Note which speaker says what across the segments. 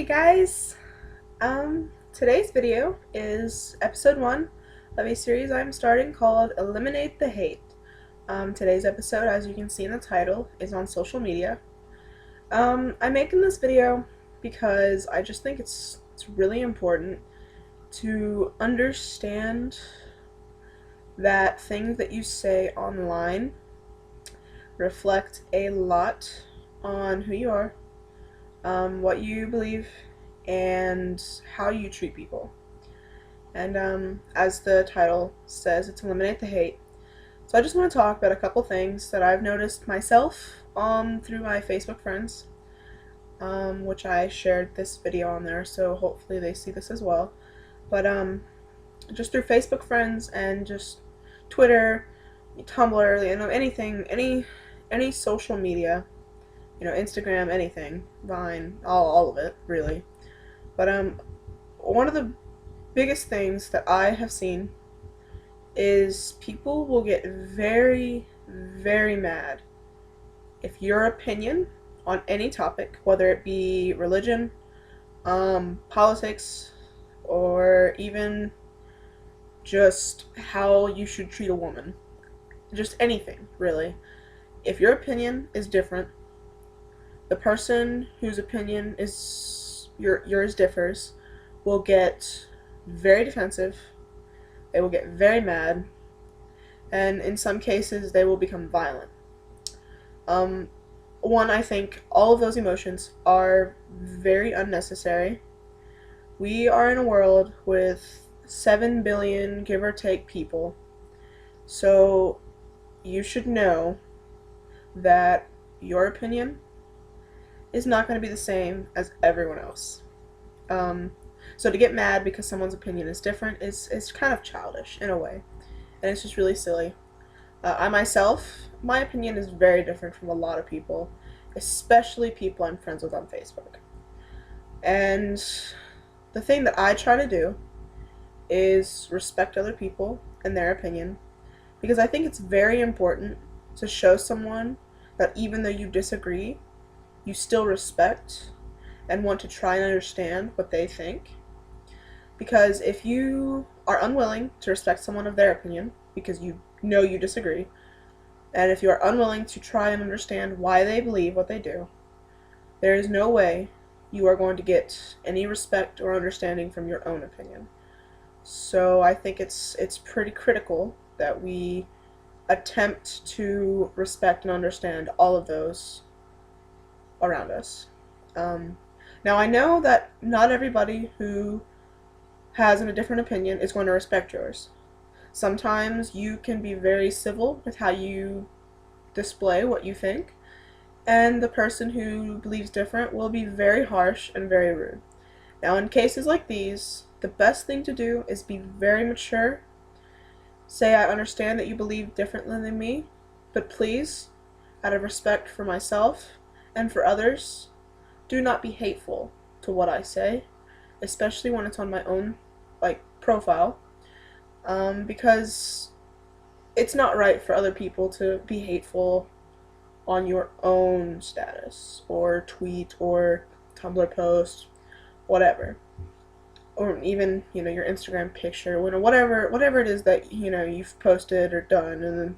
Speaker 1: Guys, today's video is episode 1 of a series I'm starting called Eliminate the Hate. Today's episode, as you can see in the title, is on social media. I'm making this video because I just think it's really important to understand that things that you say online reflect a lot on who you are, what you believe, and how you treat people. And as the title says, it's Eliminate the Hate. So I just want to talk about a couple things that I've noticed myself through my Facebook friends, which I shared this video on there, so hopefully they see this as well. But just through Facebook friends and just Twitter, Tumblr, anything, any social media, Instagram, anything, Vine, all of it, really. But one of the biggest things that I have seen is people will get very, very mad if your opinion on any topic, whether it be religion, politics, or even just how you should treat a woman, just anything, really. If your opinion is different, the person whose opinion is yours differs will get very defensive, they will get very mad, and in some cases they will become violent. I think all of those emotions are very unnecessary. We are in a world with 7 billion, give or take, people, so you should know that your opinion is not going to be the same as everyone else. So to get mad because someone's opinion is different is kind of childish in a way, and it's just really silly. My opinion is very different from a lot of people, especially people I'm friends with on Facebook. And the thing that I try to do is respect other people and their opinion, because I think it's very important to show someone that even though you disagree, you still respect and want to try and understand what they think. Because if you are unwilling to respect someone of their opinion because you know you disagree, and if you are unwilling to try and understand why they believe what they do, there is no way you are going to get any respect or understanding from your own opinion. So I think it's pretty critical that we attempt to respect and understand all of those around us. Now I know that not everybody who has a different opinion is going to respect yours. Sometimes you can be very civil with how you display what you think, and the person who believes different will be very harsh and very rude. Now in cases like these, the best thing to do is be very mature. Say, I understand that you believe differently than me, but please, out of respect for myself and for others, do not be hateful to what I say, especially when it's on my own profile, because it's not right for other people to be hateful on your own status or tweet or Tumblr post, whatever, or even your Instagram picture, whatever it is that you've posted or done, and then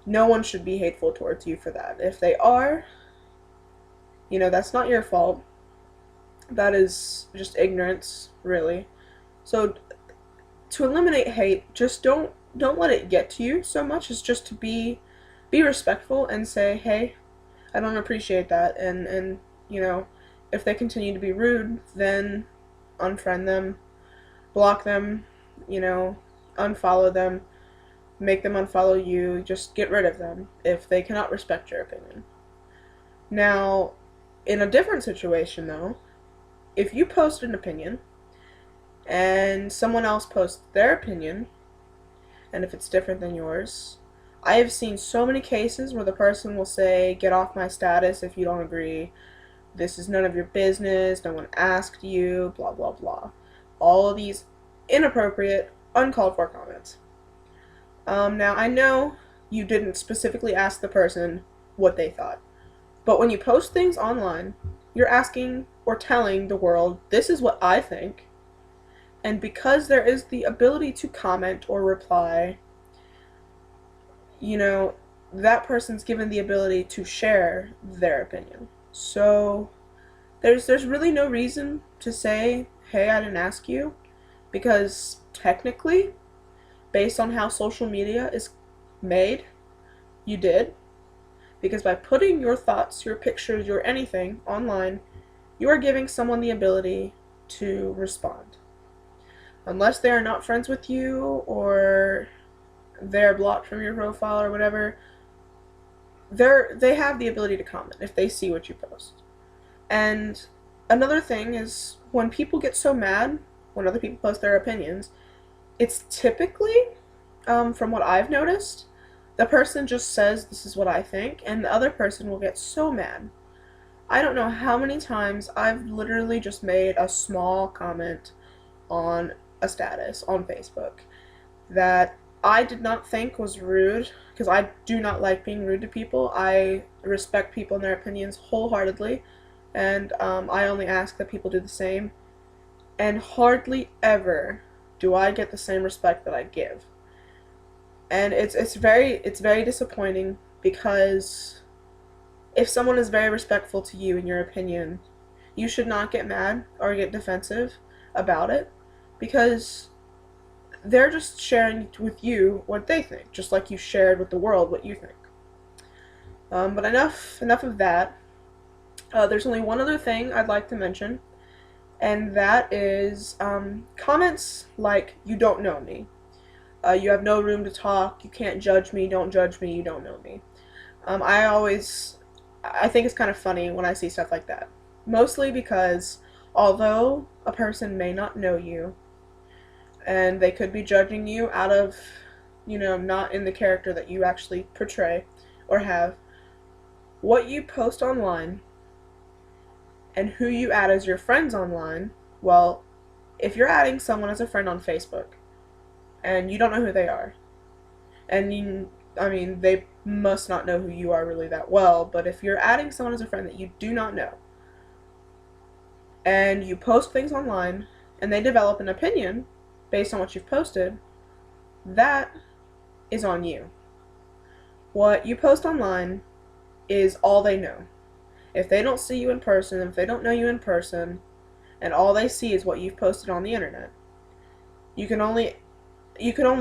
Speaker 1: no one should be hateful towards you for that. If they are, that's not your fault. That is just ignorance, really. So to eliminate hate, just don't let it get to you so much as just to be respectful and say, hey, I don't appreciate that, and if they continue to be rude, then unfriend them, block them, unfollow them, make them unfollow you, just get rid of them if they cannot respect your opinion. Now, in a different situation though, if you post an opinion and someone else posts their opinion, and if it's different than yours, I have seen so many cases where the person will say, get off my status if you don't agree, this is none of your business, no one asked you, blah blah blah. All of these inappropriate, uncalled for comments. Now I know you didn't specifically ask the person what they thought, but when you post things online, You're asking or telling the world, this is what I think. And because there is the ability to comment or reply, you know, that person's given the ability to share their opinion. So there's really no reason to say, hey, I didn't ask you, because technically, based on how social media is made, you did. Because by putting your thoughts, your pictures, your anything online, you are giving someone the ability to respond. Unless they are not friends with you or they're blocked from your profile or whatever, they have the ability to comment if they see what you post. And another thing is, when people get so mad when other people post their opinions, it's typically, from what I've noticed, the person just says, this is what I think, and the other person will get so mad. I don't know how many times I've literally just made a small comment on a status on Facebook that I did not think was rude, because I do not like being rude to people. I respect people and their opinions wholeheartedly, and I only ask that people do the same. And hardly ever do I get the same respect that I give. And it's very disappointing, because if someone is very respectful to you in your opinion, you should not get mad or get defensive about it, because they're just sharing with you what they think, just like you shared with the world what you think. But enough of that. There's only one other thing I'd like to mention, and that is comments like, you don't know me. You have no room to talk, you can't judge me, don't judge me, you don't know me. I think it's kind of funny when I see stuff like that. Mostly because although a person may not know you, and they could be judging you out of, not in the character that you actually portray or have, what you post online and who you add as your friends online, well, if you're adding someone as a friend on Facebook, and you don't know who they are, and they must not know who you are really that well, but if you're adding someone as a friend that you do not know, and you post things online, and they develop an opinion based on what you've posted, that is on you. What you post online is all they know. If they don't see you in person, if they don't know you in person, and all they see is what you've posted on the internet, you can only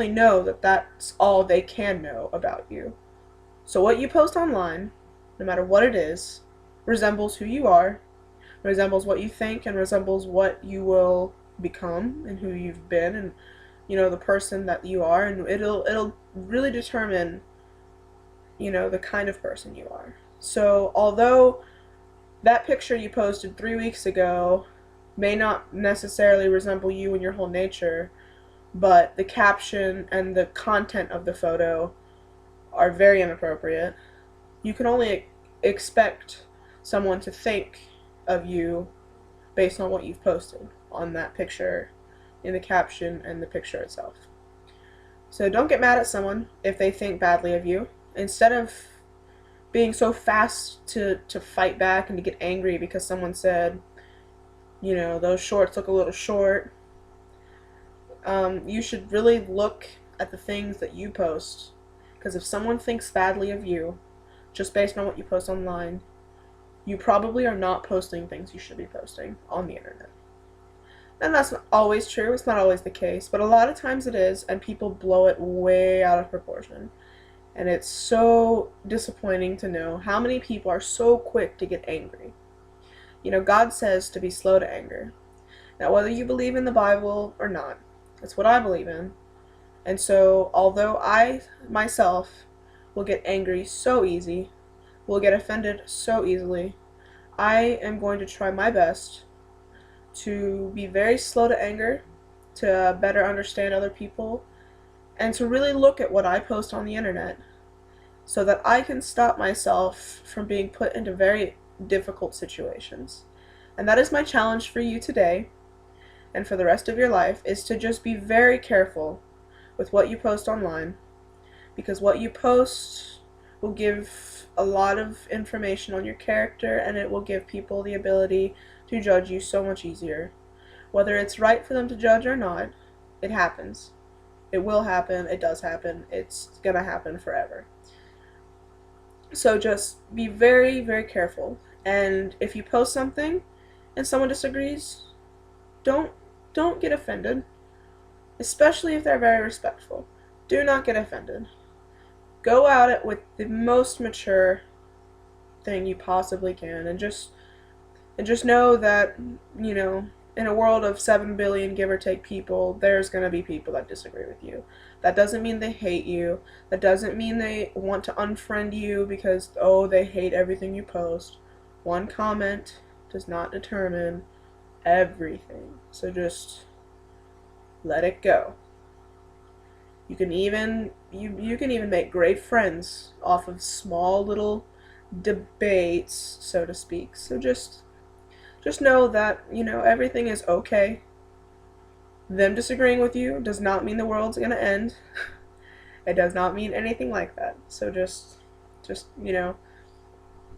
Speaker 1: know that that's all they can know about you. So what you post online, no matter what it is, resembles who you are, resembles what you think, and resembles what you will become and who you've been, and the person that you are, and it'll really determine the kind of person you are. So although that picture you posted 3 weeks ago may not necessarily resemble you and your whole nature, but the caption and the content of the photo are very inappropriate, you can only expect someone to think of you based on what you've posted on that picture, in the caption and the picture itself. So don't get mad at someone if they think badly of you. Instead of being so fast to fight back and to get angry because someone said, those shorts look a little short, you should really look at the things that you post. Because if someone thinks badly of you, just based on what you post online, you probably are not posting things you should be posting on the internet. And that's not always true, it's not always the case, but a lot of times it is, and people blow it way out of proportion. And it's so disappointing to know how many people are so quick to get angry. God says to be slow to anger. Now, whether you believe in the Bible or not, that's what I believe in. And so, although I, myself, will get angry so easy, will get offended so easily, I am going to try my best to be very slow to anger, to better understand other people, and to really look at what I post on the internet so that I can stop myself from being put into very difficult situations. And that is my challenge for you today, and for the rest of your life, is to just be very careful with what you post online, because what you post will give a lot of information on your character, and it will give people the ability to judge you so much easier. Whether it's right for them to judge or not, it happens. It will happen. It does happen. It's gonna happen forever. So just be very, very careful. And if you post something and someone disagrees, don't don't get offended. Especially if they're very respectful. Do not get offended. Go at it with the most mature thing you possibly can, and just know that, in a world of 7 billion give or take people, there's going to be people that disagree with you. That doesn't mean they hate you. That doesn't mean they want to unfriend you because, oh, they hate everything you post. One comment does not determine everything. So just let it go. You can even you can even make great friends off of small little debates, so to speak. So just know that, everything is okay. Them disagreeing with you does not mean the world's gonna end. It does not mean anything like that. So just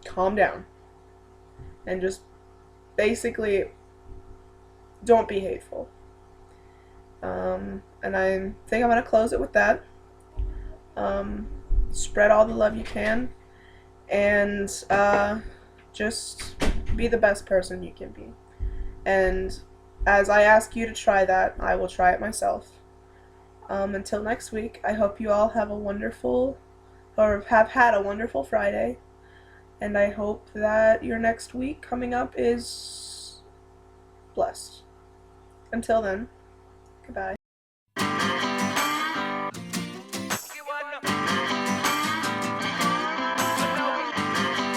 Speaker 1: calm down. And just basically don't be hateful. And I think I'm gonna close it with that. Spread all the love you can, and just be the best person you can be. And as I ask you to try that, I will try it myself. Until next week, I hope you all have a wonderful, or have had a wonderful Friday, and I hope that your next week coming up is blessed. Until then, goodbye.